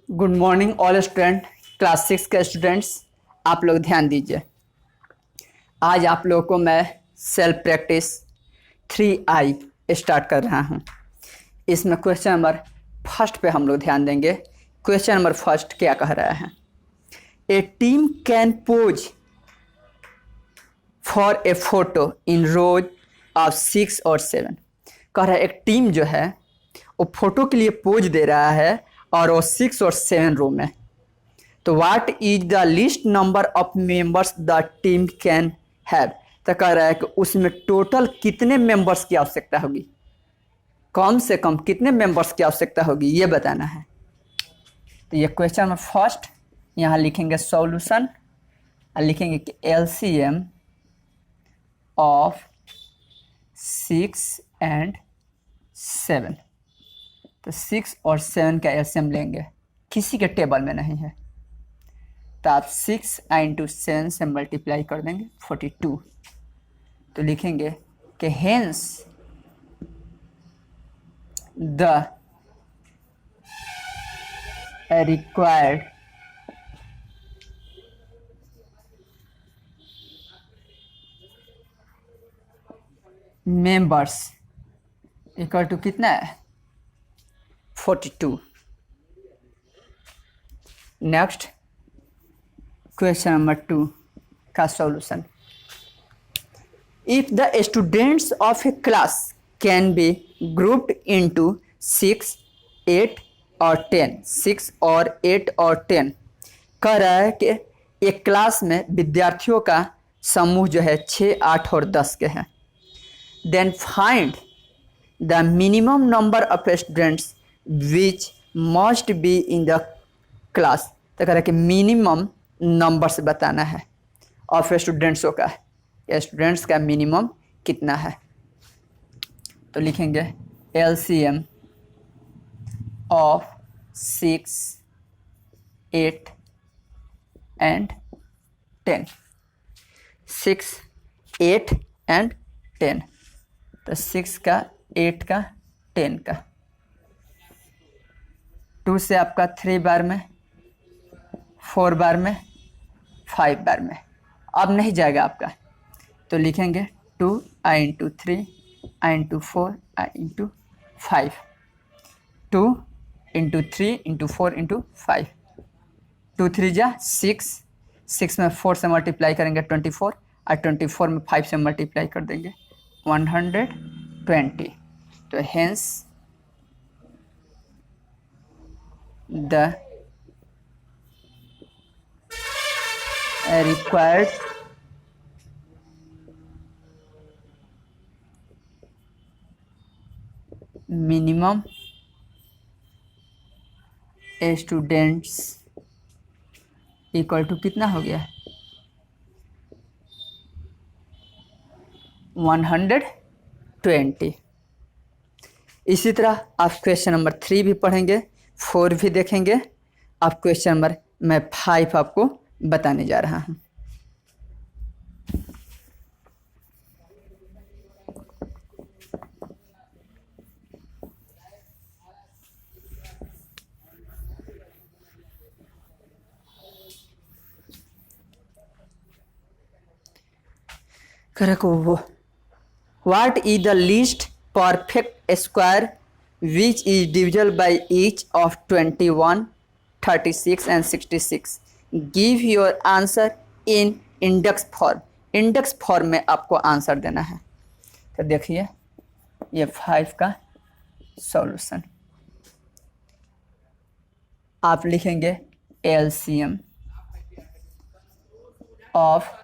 Good morning all student, class 6 के students, आप लोग ध्यान दीजिए। आज आप लोगों को मैं सेल्फ प्रैक्टिस 3I स्टार्ट कर रहा हूँ। इसमें क्वेश्चन नंबर फर्स्ट पे हम लोग ध्यान देंगे। क्वेश्चन नंबर फर्स्ट क्या कह रहा है? A team can pose for a photo in rows of 6 और 7। कह रहा है एक टीम जो है वो फोटो के लिए पोज दे रहा है और वो 6 और 7 रो में। तो what is the list number of members the team can have. तो कह रहा है कि उसमें टोटल कितने मेंबर्स की आवश्यकता होगी, कम से कम कितने मेंबर्स की आवश्यकता होगी, ये बताना है। तो ये क्वेश्चन में फर्स्ट यहाँ लिखेंगे सॉल्यूशन और लिखेंगे कि LCM ऑफ 6 एंड 7। तो 6 और 7 का LCM लेंगे, किसी के टेबल में नहीं है। तो आप 6 इंटू 7 से मल्टीप्लाई कर देंगे 42। तो लिखेंगे कि hence the required members equal to कितना है 42। नेक्स्ट क्वेश्चन नंबर 2 का solution. If the students of a class can be grouped into 6, 8 और 10, 6 और 8 और 10। कह रहा है कि एक क्लास में विद्यार्थियों का समूह जो है 6, 8 और 10 के हैं। Then find the minimum number of students which must be in the class. तो कह रहा है कि मिनिमम नंबर्स बताना है ऑफ स्टूडेंट्सों का, स्टूडेंट्स का मिनिमम कितना है। तो लिखेंगे LCM ऑफ 6, 8 एंड 10। 6, 8 एंड 10। तो 6 का, 8 का, 10 का। 2 से आपका 3 बार में, 4 बार में, 5 बार में। अब नहीं जाएगा आपका, तो लिखेंगे 2 I into 3 I into 4 I into 5। 2 into 3 into 4 into 5। 2 3 जा 6, 6 में 4 से मल्टीप्लाई करेंगे 24 और 24 में 5 से मल्टीप्लाई कर देंगे 120। तो hence the required minimum students equal to कितना हो गया 120। इसी तरह आप क्वेश्चन नंबर 3 भी पढ़ेंगे, 4 भी देखेंगे। आप क्वेश्चन नंबर मैं 5 आपको बताने जा रहा हूँ। What is the least perfect square which is divisible by each of 21, 36 and 66? Give your answer in index form। Index form में आपको आंसर देना है। तो देखिए ये 5 का सॉल्यूशन आप लिखेंगे LCM of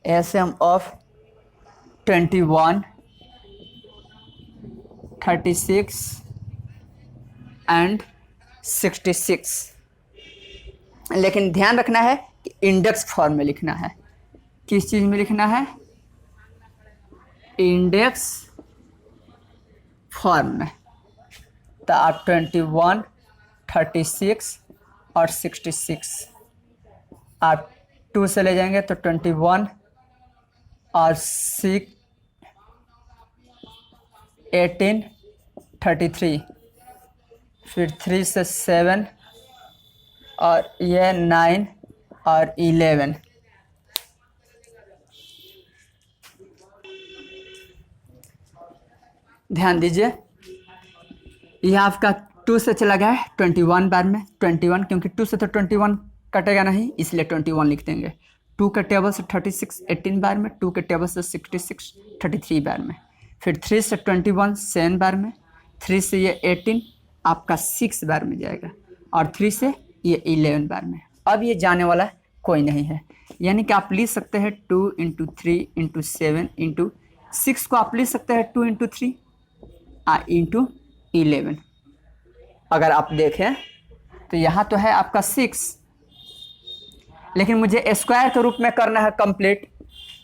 LCM of 21, 36 and 66। लेकिन ध्यान रखना है कि इंडेक्स फॉर्म में लिखना है। किस चीज़ में लिखना है? इंडेक्स फॉर्म में। तो आप 21, 36 और 66 आप 2 से ले जाएंगे तो 21 और 6 18 33, फिर 3 से 7 और ये 9 और 11। ध्यान दीजिए, यह आपका 2 से चला गया है 21 बार में 21, क्योंकि 2 से तो 21 कटेगा नहीं, इसलिए 21 लिख देंगे। 2 के टेबल से 36 18 बार में, 2 के टेबल से 66 33 बार में, फिर 3 से 21 7 बार में, 3 से ये 18 आपका 6 बार में जाएगा, और 3 से ये 11 बार में। अब ये जाने वाला कोई नहीं है, यानी कि आप लिख सकते हैं 2 × 3 × 7 × 6 को आप लिख सकते हैं 2 × 3 × 11। अगर आप देखें तो यहाँ तो है आपका 6, लेकिन मुझे स्क्वायर के रूप में करना है कंप्लीट।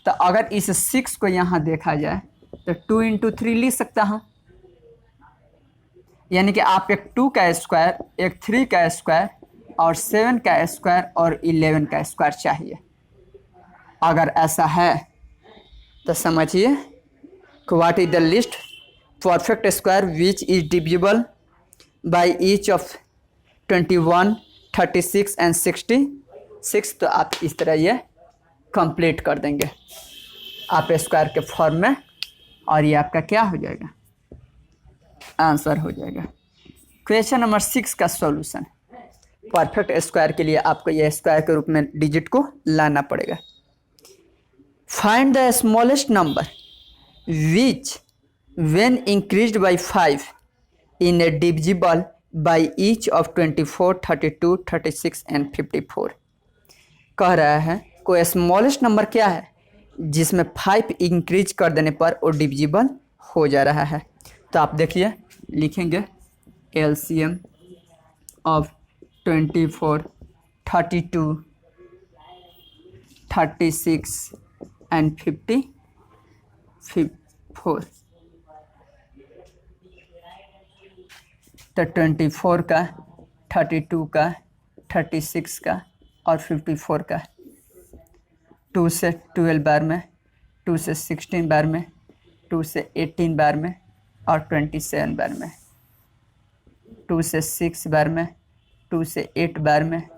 तो अगर इस 6 को यहाँ देखा जाए तो 2 × 3 लिख सकता हूँ, यानी कि आप एक 2 का स्क्वायर, एक 3 का स्क्वायर और 7 का स्क्वायर और 11 का स्क्वायर चाहिए। अगर ऐसा है तो समझिए कि what is the list perfect square which is divisible by each of 21 36 and 66। तो आप इस तरह ये कंप्लीट कर देंगे आप स्क्वायर के फॉर्म में, और ये आपका क्या हो जाएगा, आंसर हो जाएगा। क्वेश्चन नंबर 6 का सॉल्यूशन। परफेक्ट स्क्वायर के लिए आपको यह स्क्वायर के रूप में डिजिट को लाना पड़ेगा। Find the smallest number which when increased by 5 in a divisible by each of 24 32 36 and 54। कह रहा है कोई स्मॉलेस्ट नंबर क्या है जिसमें 5 इंक्रीज कर देने पर वो डिविजिबल हो जा रहा है। तो आप देखिए, लिखेंगे LCM ऑफ 24 32 36 एंड 54। तो 24 का, 32 का, 36 का और 54 का, 2 से 12 बार में, 2 से 16 बार में, 2 से 18 बार में और 27 बार में, 2 से 6 बार में, 2 से 8 बार में,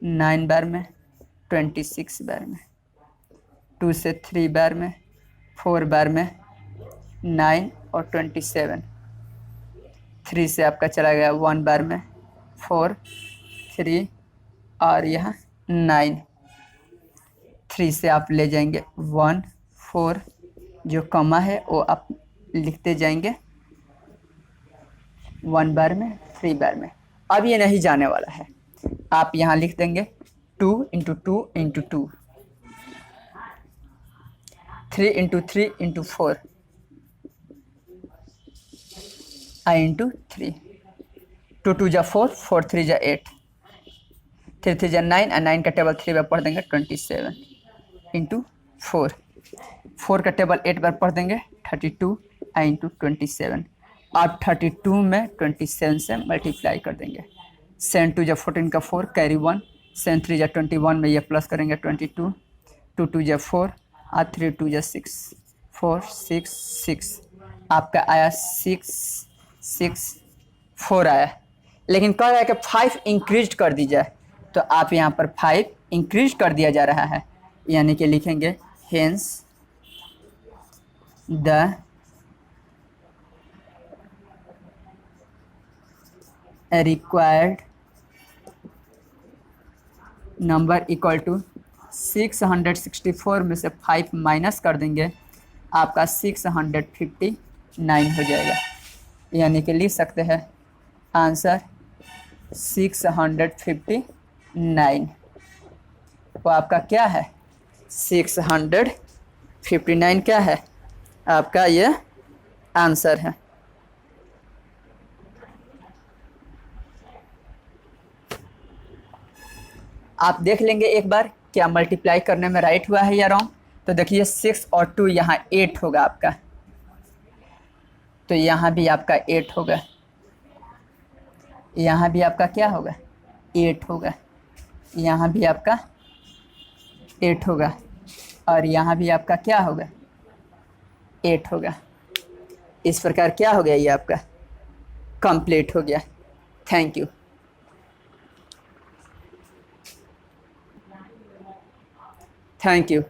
9 बार में, 26 बार में, 2 से 3 बार में, 4 बार में, 9 और 27। 3 से आपका चला गया 1 बार में, 4 3 और यहाँ 9। 3 से आप ले जाएंगे 1 4, जो कमा है वो आप लिखते जाएंगे 1 बार में 3 बार में। अब ये नहीं जाने वाला है, आप यहाँ लिख देंगे 2 × 2 × 2, 3 × 3 × 4 × 3, 2 2 जा 4, 4 3 जा 8, 3 3 जा 9 और 9 का टेबल 3 बार पढ़ देंगे 27 × 4, 4 का टेबल 8 बार पढ़ देंगे 32 × 27। आप 32 में 27 से मल्टीप्लाई कर देंगे। 7 2 जा 14 का 4 कैरी 1, 7 3 जा 21 में ये प्लस करेंगे 22, 2 2 जा 4 और 3 2 जा 6, 4 6 6 आपका आया 6 6 4 आया। लेकिन कह रहा है कि 5 इंक्रीज कर दी जाए, तो आप यहाँ पर 5 इंक्रीज कर दिया जा रहा है, यानी कि लिखेंगे hence the required number equal to 664 में से 5 माइनस कर देंगे, आपका 659 हो जाएगा। यानी कि लिख सकते हैं आंसर 659। वो आपका क्या है, 659 क्या है आपका, ये आंसर है। आप देख लेंगे एक बार क्या मल्टीप्लाई करने में राइट हुआ है या रॉन्ग। तो देखिए 6 और 2 यहाँ 8 होगा आपका, तो यहाँ भी आपका 8 होगा, यहाँ भी आपका क्या होगा 8 होगा, यहाँ भी आपका 8 होगा और यहाँ भी आपका क्या होगा 8 होगा। इस प्रकार क्या हो गया, ये आपका कंप्लीट हो गया। Thank you. Thank you.